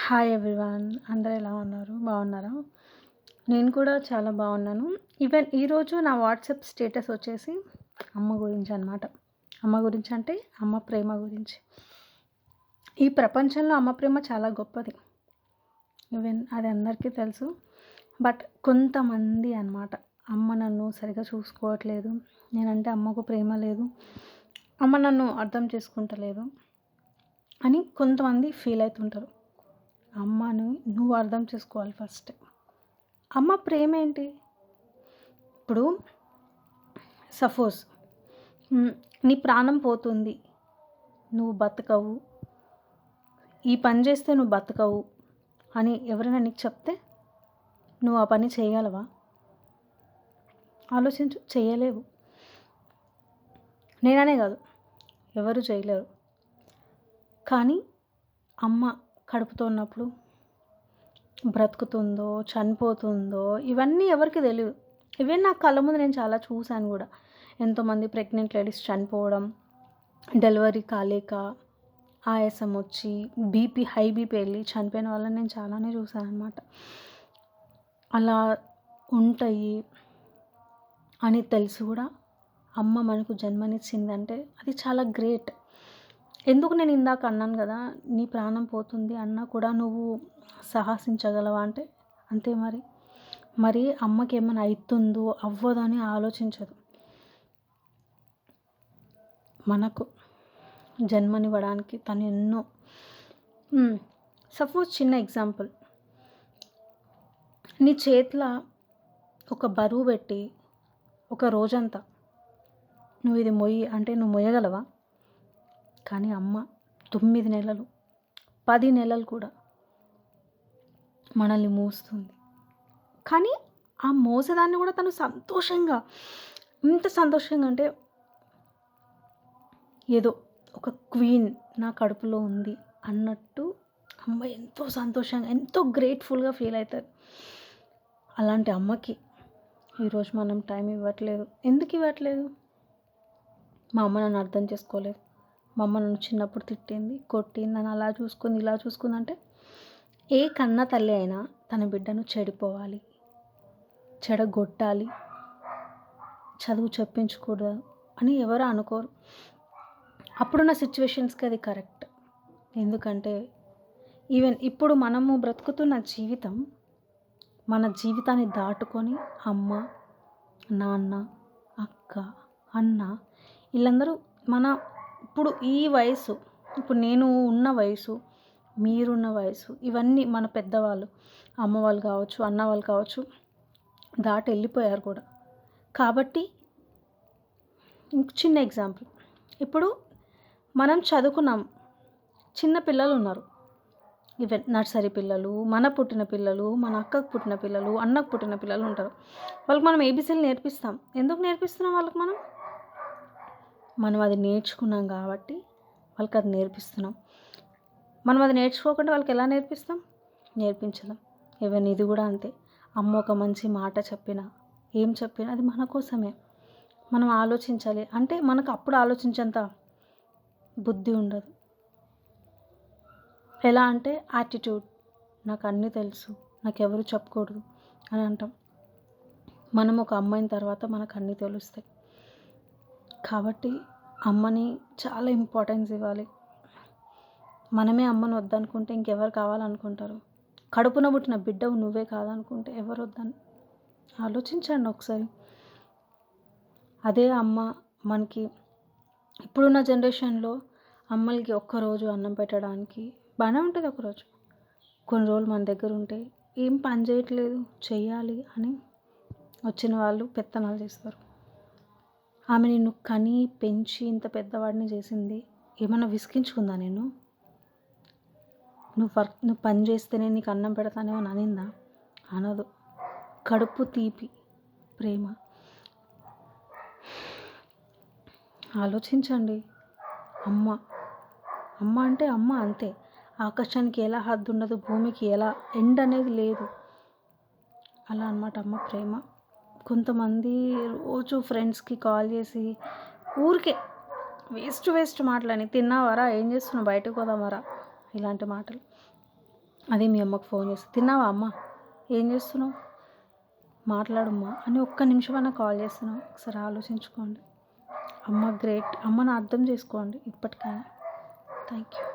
Hi everyone. అందరూ ఎలా ఉన్నారు? బాగున్నారా? నేను కూడా చాలా బాగున్నాను. ఈవెన్ ఈరోజు నా వాట్సాప్ స్టేటస్ వచ్చేసి అమ్మ గురించి అనమాట. అమ్మ గురించి అంటే అమ్మ ప్రేమ గురించి. ఈ ప్రపంచంలో అమ్మ ప్రేమ చాలా గొప్పది. ఈవెన్ అది అందరికీ తెలుసు. బట్ కొంతమంది అనమాట, అమ్మ నన్ను సరిగ్గా చూసుకోవట్లేదు, నేనంటే అమ్మకు ప్రేమ లేదు, అమ్మ నన్ను అర్థం చేసుకుంటలేదు అని కొంతమంది ఫీల్ అవుతుంటారు. అమ్మని నువ్వు అర్థం చేసుకోవాలి ఫస్ట్. అమ్మ ప్రేమ ఏంటి? ఇప్పుడు సపోజ్ నీ ప్రాణం పోతుంది, నువ్వు బతకవు, ఈ పని చేస్తే నువ్వు బతకవు అని ఎవరైనా నీకు చెప్తే నువ్వు ఆ పని చేయగలవా? ఆలోచించు. చేయలేవు. నేననే కాదు, ఎవరు చేయలేరు. కానీ అమ్మ కడుపుతో ఉన్నప్పుడు బ్రతుకుతుందో చనిపోతుందో ఇవన్నీ ఎవరికి తెలియదు. ఈవెన్ నా కళ్ళ ముందు నేను చాలా చూశాను కూడా. ఎంతోమంది ప్రెగ్నెంట్ లేడీస్ చనిపోవడం, డెలివరీ కాలేక ఆయాసం వచ్చి హై బీపీ వెళ్ళి చనిపోయిన వాళ్ళని నేను చాలానే చూశాను అనమాట. అలా ఉంటాయి అని తెలిసి కూడా అమ్మ మనకు జన్మనిచ్చిందంటే అది చాలా గ్రేట్. ఎందుకు నేను ఇందాక అన్నాను కదా, నీ ప్రాణం పోతుంది అన్నా కూడా నువ్వు సాహసించగలవా అంటే అంతే. మరి అమ్మకి ఏమైనా అవుతుందో అవ్వదో అని ఆలోచించదు. మనకు జన్మనివ్వడానికి తను ఎన్నో. సపోజ్ చిన్న ఎగ్జాంపుల్, నీ చేతిలో ఒక బరువు పెట్టి ఒక రోజంతా నువ్వు ఇది మొయ్యి అంటే నువ్వు మొయ్యగలవా? కానీ అమ్మ 9 నెలలు 10 నెలలు కూడా మనల్ని మోస్తుంది. కానీ ఆ మోసేదాన్ని కూడా తను సంతోషంగా, ఇంత సంతోషంగా అంటే ఏదో ఒక క్వీన్ నా కడుపులో ఉంది అన్నట్టు అమ్మ ఎంతో సంతోషంగా, ఎంతో గ్రేట్ఫుల్గా ఫీల్ అవుతుంది. అలాంటి అమ్మకి ఈరోజు మనం టైం ఇవ్వట్లేదు. ఎందుకు ఇవ్వట్లేదు? మా అమ్మ నన్ను అర్థం చేసుకోలేదు, మా అమ్మ నన్ను చిన్నప్పుడు తిట్టింది, కొట్టింది, నన్ను అలా చూసుకుంది, ఇలా చూసుకుంది అంటే ఏ కన్న తల్లి అయినా తన బిడ్డను చెడిపోవాలి, చెడగొట్టాలి, చదువు చెప్పించకూడదు అని ఎవరు అనుకోరు. అప్పుడున్న సిచ్యువేషన్స్కి అది కరెక్ట్. ఎందుకంటే ఈవెన్ ఇప్పుడు మనము బ్రతుకుతున్న జీవితం, మన జీవితాన్ని దాటుకొని అమ్మ, నాన్న, అక్క, అన్న వీళ్ళందరూ మన ఇప్పుడు ఈ వయసు, ఇప్పుడు నేను ఉన్న వయసు, మీరున్న వయసు, ఇవన్నీ మన పెద్దవాళ్ళు, అమ్మ వాళ్ళు కావచ్చు, అన్న వాళ్ళు కావచ్చు, దాటి వెళ్ళిపోయారు కూడా. కాబట్టి చిన్న ఎగ్జాంపుల్, ఇప్పుడు మనం చదువుకున్నాం, చిన్న పిల్లలు ఉన్నారు, ఈవెన్ నర్సరీ పిల్లలు, మన పుట్టిన పిల్లలు, మన అక్కకు పుట్టిన పిల్లలు, అన్నకు పుట్టిన పిల్లలు ఉంటారు. వాళ్ళకి మనం ఏబీసీలు నేర్పిస్తాం. ఎందుకు నేర్పిస్తున్నాం వాళ్ళకి? మనం అది నేర్చుకున్నాం కాబట్టి వాళ్ళకి అది నేర్పిస్తున్నాం. మనం అది నేర్చుకోకుండా వాళ్ళకి ఎలా నేర్పిస్తాం? నేర్పించలేం. ఈవెన్ ఇది కూడా అంతే. అమ్మ ఒక మంచి మాట చెప్పినా, ఏం చెప్పినా అది మన కోసమే. మనం ఆలోచించాలి. అంటే మనకు అప్పుడు ఆలోచించేంత బుద్ధి ఉండదు. ఎలా అంటే యాటిట్యూడ్, నాకు అన్నీ తెలుసు, నాకు ఎవరు చెప్పకూడదు అని అంటాం. మనం ఒక అమ్మాయిన తర్వాత మనకు అన్నీ తెలుస్తాయి. కాబట్టి అమ్మని చాలా ఇంపార్టెన్స్ ఇవ్వాలి. మనమే అమ్మను వద్దనుకుంటే ఇంకెవరు కావాలనుకుంటారు? కడుపున పుట్టిన బిడ్డవు నువ్వే కాదనుకుంటే ఎవరు వద్దని ఆలోచించండి ఒకసారి. అదే అమ్మ మనకి ఇప్పుడున్న జనరేషన్లో అమ్మలకి ఒక్కరోజు అన్నం పెట్టడానికి బాగానే ఉంటుంది. ఒకరోజు, కొన్ని రోజులు మన దగ్గర ఉంటే ఏం పని చేయట్లేదు, చెయ్యాలి అని వచ్చిన వాళ్ళు పెత్తనాలు చేస్తారు. ఆమె నిన్ను కని పెంచి ఇంత పెద్దవాడిని చేసింది, ఏమన్నా విసిగించుకుందా? నువ్వు పని చేస్తేనే నీకు అన్నం పెడతానేమో అనిందా? అనదు. కడుపు తీపి ప్రేమ. ఆలోచించండి. అమ్మ అంటే అమ్మ అంతే. ఆకాశానికి ఎలా హద్దు ఉండదు, భూమికి ఎలా ఎండ్ అనేది లేదు. అలా అన్నమాట అమ్మ ప్రేమ. కొంతమంది రోజు ఫ్రెండ్స్కి కాల్ చేసి ఊరికే వేస్ట్ మాటలని, తిన్నావారా, ఏం చేస్తున్నావు, బయటకు పోదామరా, ఇలాంటి మాటలు. అదే మీ అమ్మకు ఫోన్ చేసి తిన్నావా అమ్మ, ఏం చేస్తున్నావు, మాట్లాడమ్మా అని ఒక్క నిమిషమన్నా కాల్ చేస్తున్నావు. ఒకసారి ఆలోచించుకోండి. అమ్మ గ్రేట్. అమ్మను అర్థం చేసుకోండి ఇప్పటికైనా. Thank you.